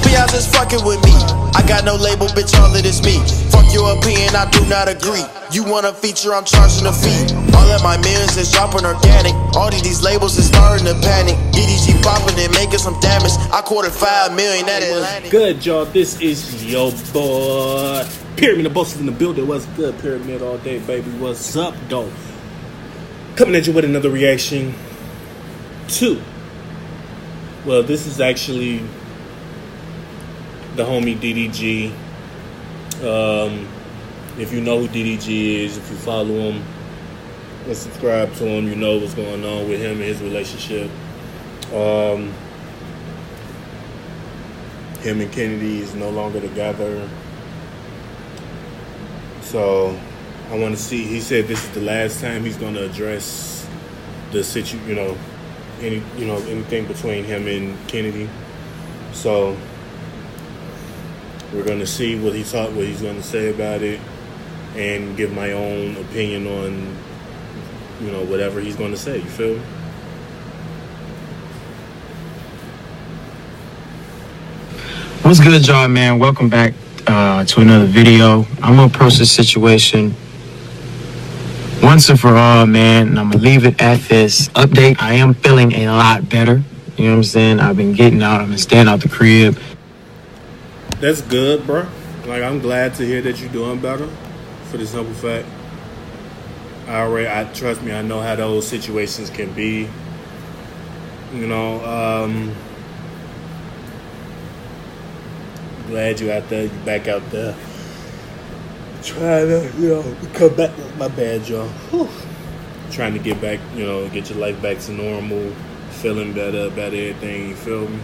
Beyonce just fucking with me. I got no label, bitch, all of this me. Fuck your opinion, I do not agree. You want a feature, I'm charging a fee. All of my millions is dropping organic. All these labels is starting to panic. DDG popping and making some damage. I quartered 5 million, that is good, y'all. This is your boy Pyramid. The boss is in the building. What's good, Pyramid all day, baby? What's up, though? Coming at you with another reaction to, well, this is actually the homie DDG. If you know who DDG is, if you follow him and subscribe to him, you know what's going on with him and his relationship. Him and Kennedy is no longer together. So I want to see. He said this is the last time he's going to address the anything between him and Kennedy. So we're going to see what he's going to say about it, and give my own opinion on, whatever he's going to say. You feel me? What's good, y'all, man? Welcome back to another video. I'm gonna approach this situation once and for all, man, and I'm gonna leave it at this update. I am feeling a lot better. You know what I'm saying? I've been getting out. I've been staying out the crib. That's good, bro. Like, I'm glad to hear that you're doing better, for the simple fact, trust me, I know how those situations can be. Glad you out there, you back out there. Trying to, come back. My bad, y'all. Whew. Trying to get back, get your life back to normal, feeling better about everything, you feel me?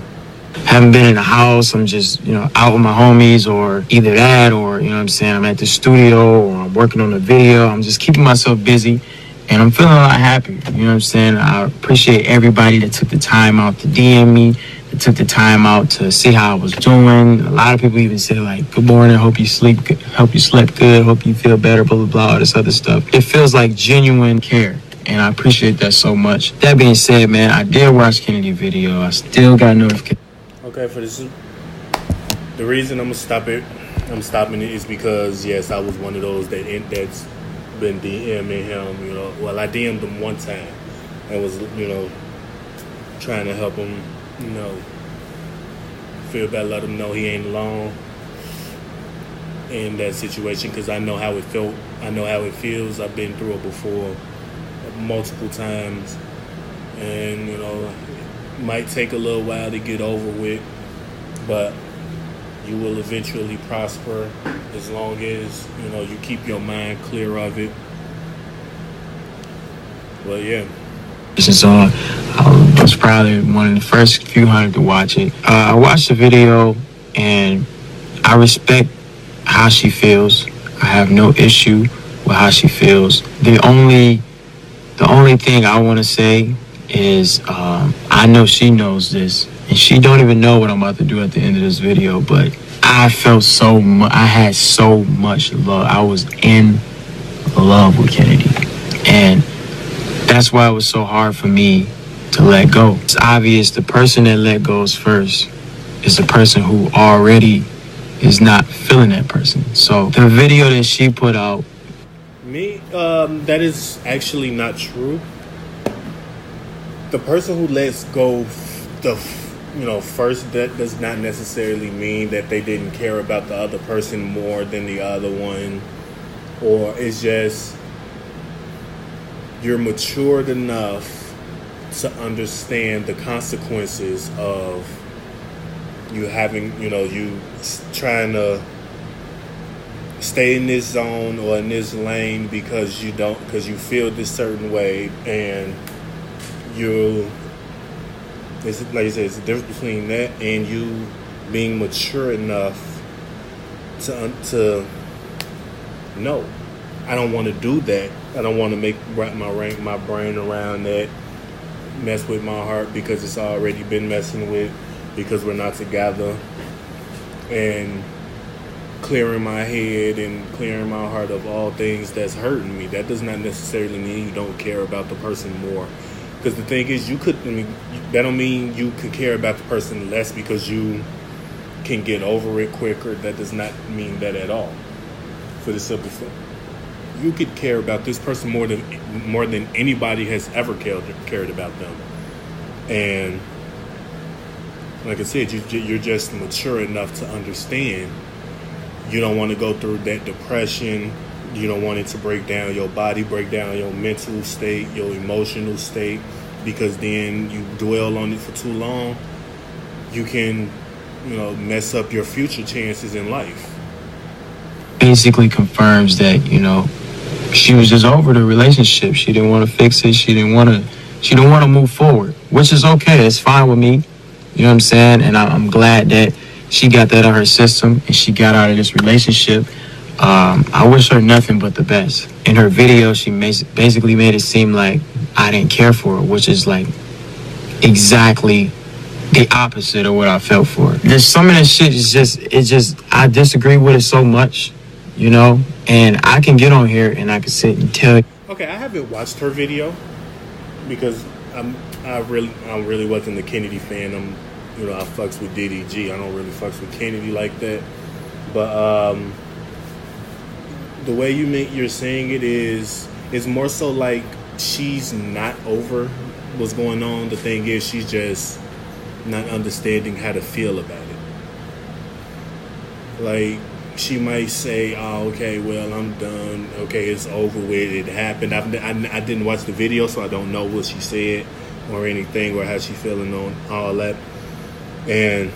Haven't been in the house. I'm just, out with my homies, or either that, or, I'm at the studio, or I'm working on a video. I'm just keeping myself busy, and I'm feeling a lot happier. I appreciate everybody that took the time out to DM me, that took the time out to see how I was doing. A lot of people even said, like, good morning, hope you slept good, hope you feel better, blah, blah, blah, all this other stuff. It feels like genuine care, and I appreciate that so much. That being said, man, I did watch Kennedy's video. I still got notifications. Okay, for this, the reason I'm stopping it is because, yes, I was one of those that's been DMing him, Well, I DM'd him one time and was, trying to help him, feel better, let him know he ain't alone in that situation, because I know how it felt. I know how it feels. I've been through it before multiple times, and, might take a little while to get over with, but you will eventually prosper as long as, you keep your mind clear of it. Well, yeah. So I was probably one of the first few hundred to watch it. I watched the video, and I respect how she feels. I have no issue with how she feels. The only thing I want to say is, I know she knows this, and she don't even know what I'm about to do at the end of this video, but I felt so much. I had so much love. I was in love with Kennedy, and that's why it was so hard for me to let go. It's obvious the person that let goes first is the person who already is not feeling that person. So the video that she put out, that is actually not true. The person who lets go first, that does not necessarily mean that they didn't care about the other person more than the other one, or it's just you're matured enough to understand the consequences of you having, you trying to stay in this zone or in this lane because you feel this certain way, and it's like I said, it's the difference between that and you being mature enough to know, I don't want to do that. I don't want to wrap my brain around that, mess with my heart because it's already been messing with, because we're not together, and clearing my head and clearing my heart of all things that's hurting me. That does not necessarily mean you don't care about the person more. Because the thing is, that don't mean you could care about the person less because you can get over it quicker. That does not mean that at all. For the simple fact, you could care about this person more than anybody has ever cared about them. And like I said, you're just mature enough to understand. You don't want to go through that depression. You don't want it to break down your body, break down your mental state, your emotional state, because then you dwell on it for too long. You can, mess up your future chances in life. Basically confirms that, she was just over the relationship. She didn't want to fix it. She didn't want to move forward, which is okay. It's fine with me. You know what I'm saying? And I'm glad that she got that out of her system and she got out of this relationship. I wish her nothing but the best. In her video, she basically made it seem like I didn't care for her, which is like exactly the opposite of what I felt for her. There's some of that shit is I disagree with it so much, and I can get on here and I can sit and tell you. Okay, I haven't watched her video because I really wasn't a Kennedy fan. I fucks with DDG. I don't really fucks with Kennedy like that. But the way you're saying it is more so like she's not over what's going on. The thing is, she's just not understanding how to feel about it. Like, she might say, "Oh, okay, well, I'm done. Okay, it's over with. It happened." I didn't watch the video, so I don't know what she said or anything or how she feeling on all that. And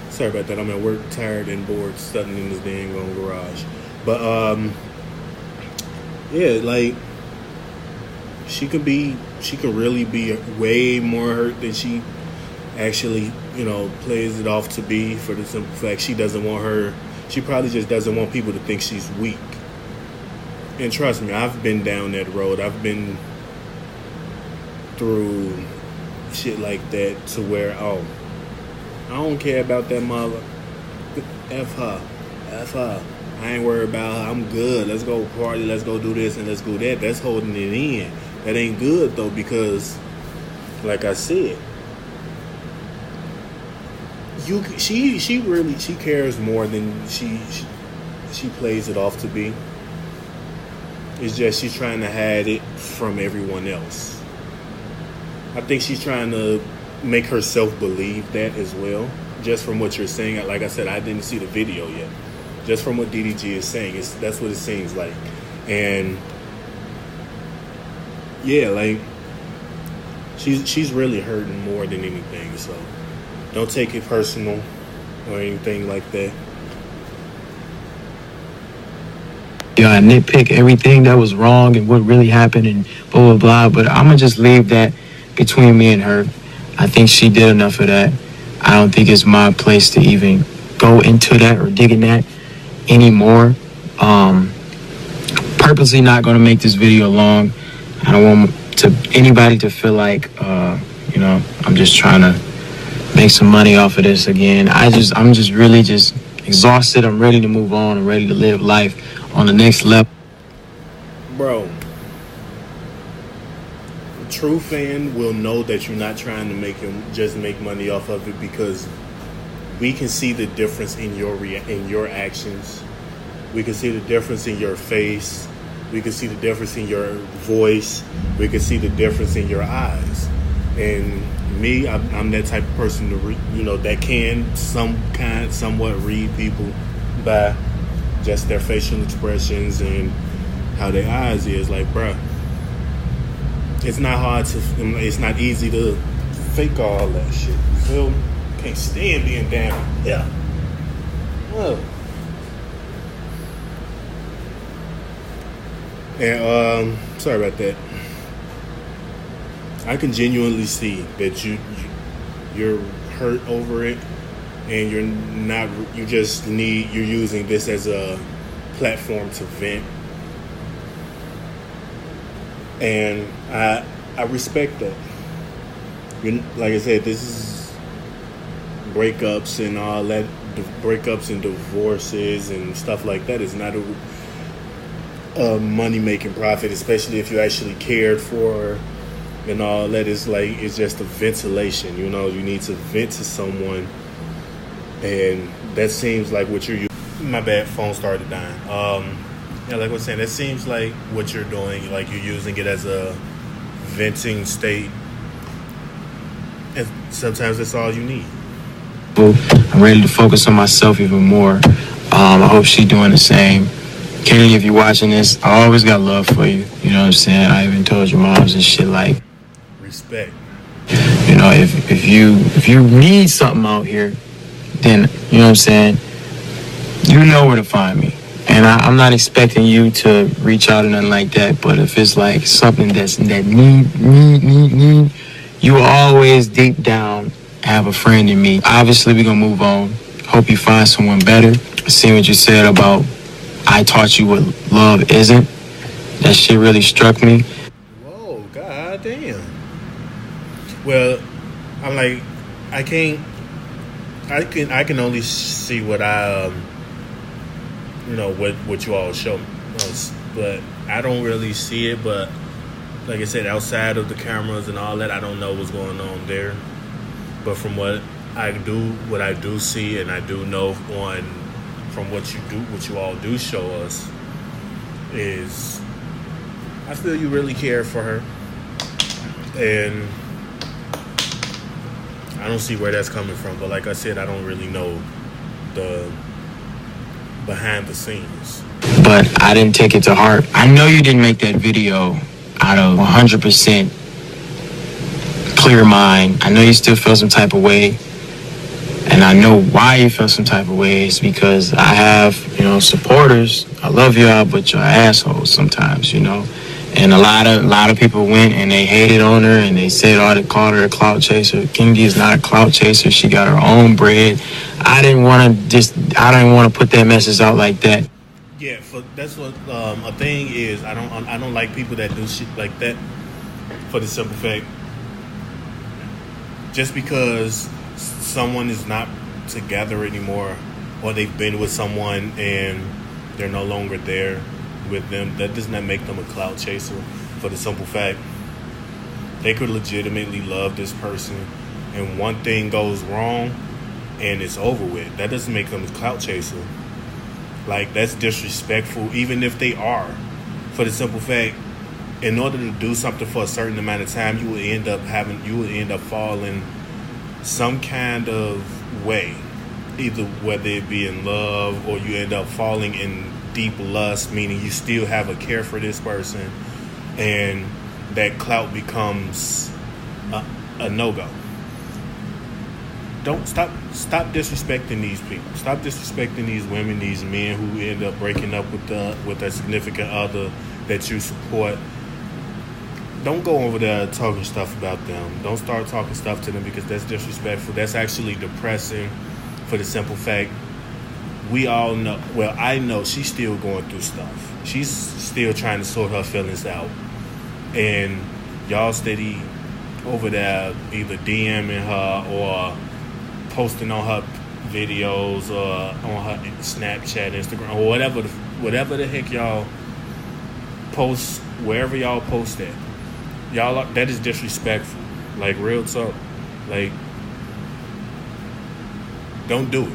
sorry about that. I'm at work, tired and bored, studying in this dang on garage. But yeah, like she could really be way more hurt than she actually, plays it off to be, for the simple fact she probably just doesn't want people to think she's weak. And trust me, I've been down that road. I've been through shit like that to where, I don't care about that mother. F her. I ain't worried about her. I'm good. Let's go party. Let's go do this and let's go that. That's holding it in. That ain't good though, because like I said, she cares more than she plays it off to be. It's just she's trying to hide it from everyone else. I think she's trying to make herself believe that as well. Just from what you're saying, like I said, I didn't see the video yet. Just from what DDG is saying, that's what it seems like. And yeah, like she's really hurting more than anything. So don't take it personal or anything like that. I nitpick everything that was wrong and what really happened and blah, blah, blah. But I'm going to just leave that between me and her. I think she did enough of that. I don't think it's my place to even go into that or dig in that anymore. Purposely not going to make this video long. I don't want anybody to feel like, I'm just trying to make some money off of this again. I'm just really exhausted. I'm ready to move on. I'm ready to live life on the next level. Bro, a true fan will know that you're not trying to make money off of it, because we can see the difference in your actions. We can see the difference in your face. We can see the difference in your voice. We can see the difference in your eyes. And me, I'm that type of person that can somewhat read people by just their facial expressions and how their eyes is. Like, bruh, it's not easy to fake all that shit. You feel me? Can't stand being down. Yeah. Whoa. And sorry about that. I can genuinely see that you're hurt over it, and you're using this as a platform to vent. And I respect that. Like I said, this is breakups and all that, breakups and divorces and stuff like that is not a money making profit, especially if you actually cared for her and all that. Is like, it's just a ventilation. You know, you need to vent to someone, and that seems like what you're using. My bad, phone started dying. Yeah, like I was saying, that seems like what you're doing. Like, you're using it as a venting state, and sometimes that's all you need. I'm ready to focus on myself even more. I hope she's doing the same. Kennedy, if you're watching this, I always got love for you. You know what I'm saying? I even told your moms and shit, like, respect. You know, if you need something out here, then, you know what I'm saying, you know where to find me. And I'm not expecting you to reach out or nothing like that, but if it's like something that need, you will always deep down have a friend in me. Obviously, we're gonna move on. Hope you find someone better. Seeing what you said about I taught you what love isn't, that shit really struck me. Whoa, god damn. Well, I'm like, I can only see what what you all show us, but I don't really see it. But like I said, outside of the cameras and all that, I don't know what's going on there. But from what I do see, and I do know from what you all do show us, is I feel you really care for her, and I don't see where that's coming from. But like I said, I don't really know the behind the scenes. But I didn't take it to heart. I know you didn't make that video out of 100% clear mind. I know you still feel some type of way. And I know why you feel some type of way. It's because I have, supporters. I love y'all, but you're assholes sometimes, And a lot of people went and they hated on her and they said, they called her a clout chaser. Kennedy is not a clout chaser. She got her own bread. I didn't want to put that message out like that. Yeah, that's what a thing is. I don't like people that do shit like that, for the simple fact, just because someone is not together anymore, or they've been with someone and they're no longer there with them, that does not make them a clout chaser. For the simple fact, they could legitimately love this person, and one thing goes wrong and it's over with. That doesn't make them a clout chaser. Like, that's disrespectful, even if they are. For the simple fact, in order to do something for a certain amount of time, you will end up falling some kind of way, either whether it be in love, or you end up falling in deep lust, meaning you still have a care for this person, and that clout becomes a no-go. Don't stop disrespecting these people. Stop disrespecting these women, these men who end up breaking up with a significant other that you support. Don't go over there talking stuff about them. Don't start talking stuff to them, because that's disrespectful. That's actually depressing, for the simple fact, we all know, well, I know she's still going through stuff. She's still trying to sort her feelings out. And y'all steady over there either DMing her or posting on her videos or on her Snapchat, Instagram, or whatever the heck y'all post, wherever y'all post that. Y'all, that is disrespectful. Like, real talk. Like, don't do it.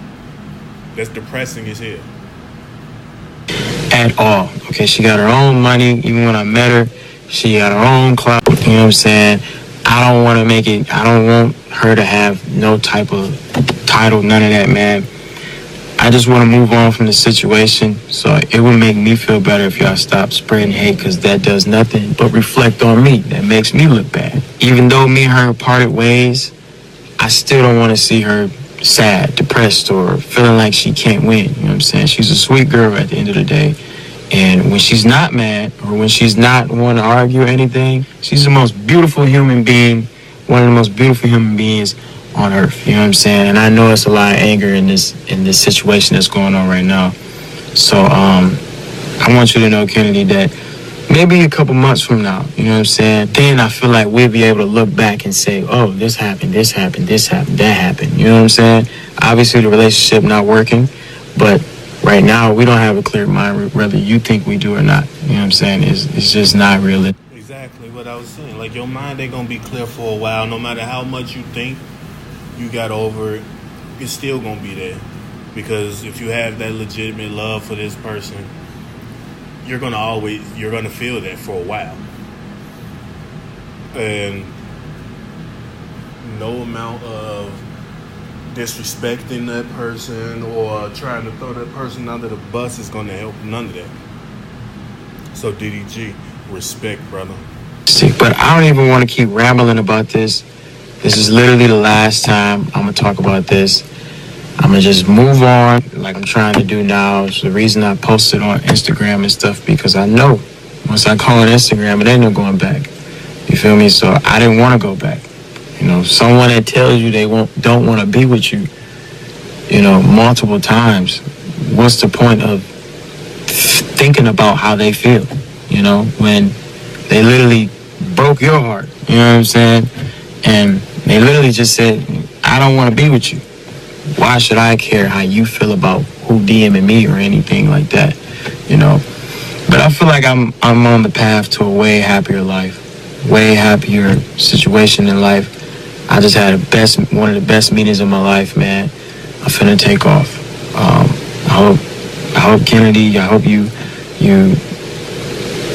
That's depressing as hell. At all. Okay, she got her own money. Even when I met her, she got her own clout. You know what I'm saying? I don't want her to have no type of title, none of that, man. I just want to move on from the situation. So it would make me feel better if y'all stop spreading hate, because that does nothing but reflect on me. That makes me look bad. Even though me and her parted ways, I still don't want to see her sad, depressed, or feeling like she can't win. You know what I'm saying? She's a sweet girl at the end of the day. And when she's not mad, or when she's not wanting to argue or anything, she's the most beautiful human being, one of the most beautiful human beings on earth. You know what I'm saying? And I know it's a lot of anger in this situation that's going on right now. So I want you to know, Kennedy, that maybe a couple months from now, you know what I'm saying, then I feel like we'll be able to look back and say, oh, this happened, that happened. You know what I'm saying? Obviously the relationship not working, but right now, we don't have a clear mind whether you think we do or not. You know what I'm saying? It's just not real. Exactly what I was saying. Like, your mind ain't gonna be clear for a while. No matter how much you think you got over it, it's still gonna be there. Because if you have that legitimate love for this person, you're gonna feel that for a while. And no amount of disrespecting that person or trying to throw that person under the bus is gonna help. None of that. So DDG, respect, brother. But I don't even want to keep rambling about this. This is literally the last time I'm going to talk about this. I'm going to just move on like I'm trying to do now. It's the reason I posted on Instagram and stuff, because I know once I go on Instagram, it ain't no going back. You feel me? So I didn't want to go back. You know, someone that tells you they don't want to be with you, you know, multiple times, what's the point of thinking about how they feel, you know, when they literally broke your heart, you know what I'm saying? And they literally just said, I don't want to be with you. Why should I care how you feel about who DMing me or anything like that, you know? But I feel like I'm on the path to a way happier life, way happier situation in life. I just had one of the best meetings of my life, man. I'm finna take off. I hope Kennedy, I hope you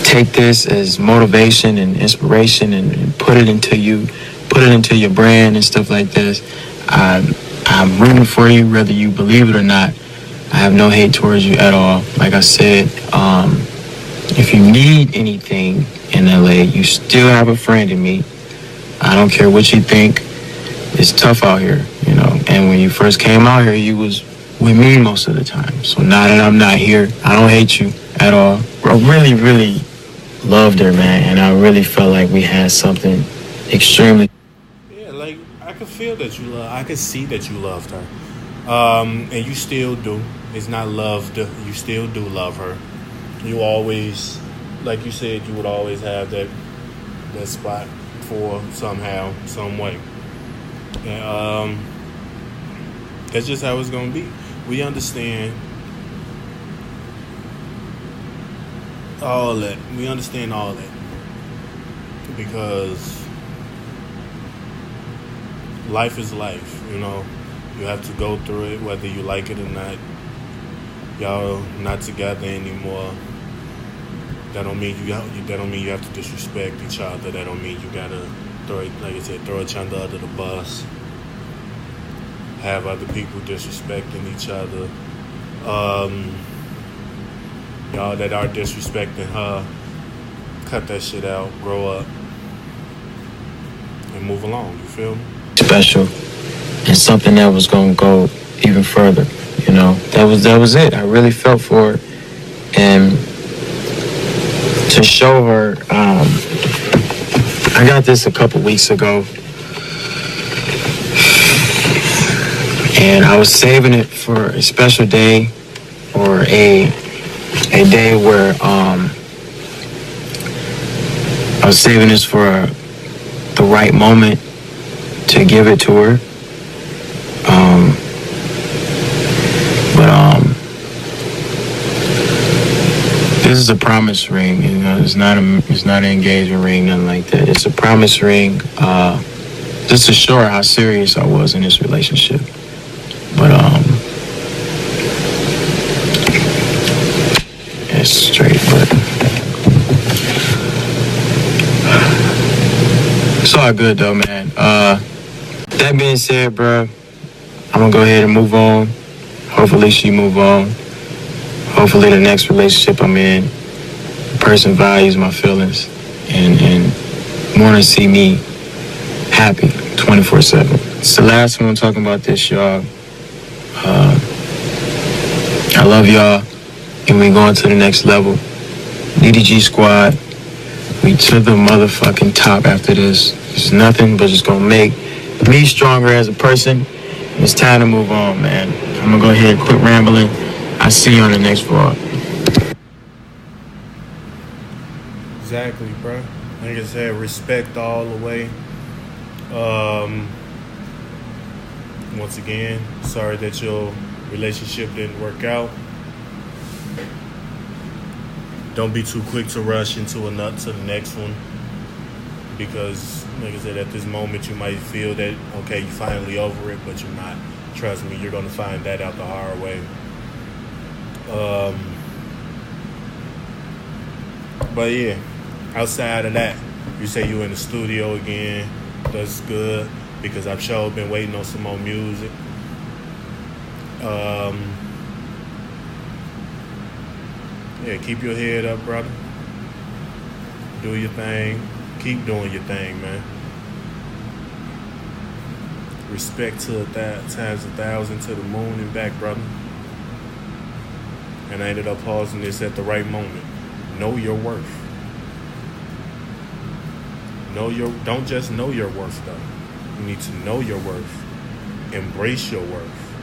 take this as motivation and inspiration and put it into your brand and stuff like this. I'm rooting for you, whether you believe it or not. I have no hate towards you at all. Like I said, if you need anything in LA, you still have a friend in me. I don't care what you think. It's tough out here, you know. And when you first came out here, you was with me most of the time. So now that I'm not here, I don't hate you at all. I really, really loved her, man. And I really felt like we had something extremely... Yeah, like, I could feel that I could see that you loved her. And you still do. It's not loved. You still do love her. You always, like you said, you would always have that spot for somehow, some way. And that's just how it's going to be. We understand all that. We understand all that. Because life is life, you know. You have to go through it, whether you like it or not. Y'all not together anymore. That don't mean you have to disrespect each other. That don't mean you gotta throw each other under the bus. Have other people disrespecting each other. Y'all that are disrespecting her, cut that shit out, grow up, and move along. You feel me? Special, and something that was gonna go even further. You know, that was it. I really felt for it, and to show her, I got this a couple weeks ago, and I was saving it for a special day or a day where I was saving this for the right moment to give it to her. This is a promise ring. You know, it's not an engagement ring, nothing like that. It's a promise ring, just to show her how serious I was in this relationship. But it's straight, but it's all good though, man. That being said, bro, I'm gonna go ahead and move on. Hopefully she move on. Hopefully the next relationship I'm in, the person values my feelings and want to see me happy 24/7. It's the last time I'm talking about this, y'all. I love y'all, and we going to the next level. DDG squad, we to the motherfucking top after this. It's nothing but just gonna make me stronger as a person. It's time to move on, man. I'm gonna go ahead and quit rambling. I'll see you on the next vlog. Exactly, bro. Like I said, respect all the way. Once again, sorry that your relationship didn't work out. Don't be too quick to rush into to the next one, because, like I said, at this moment you might feel that okay, you finally over it, but you're not. Trust me, you're gonna find that out the hard way. But yeah, outside of that, you say you in the studio again. That's good, because I've sure been waiting on some more music. Yeah, keep your head up, brother. Do your thing. Keep doing your thing, man. Respect to times 1,000 to the moon and back, brother. And I ended up pausing this at the right moment. Know your worth. Don't just know your worth, though. You need to know your worth. Embrace your worth.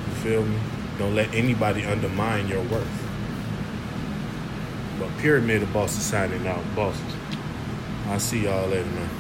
You feel me? Don't let anybody undermine your worth. But Pyramid of Bosses signing out. Bosses. I'll see y'all later, man.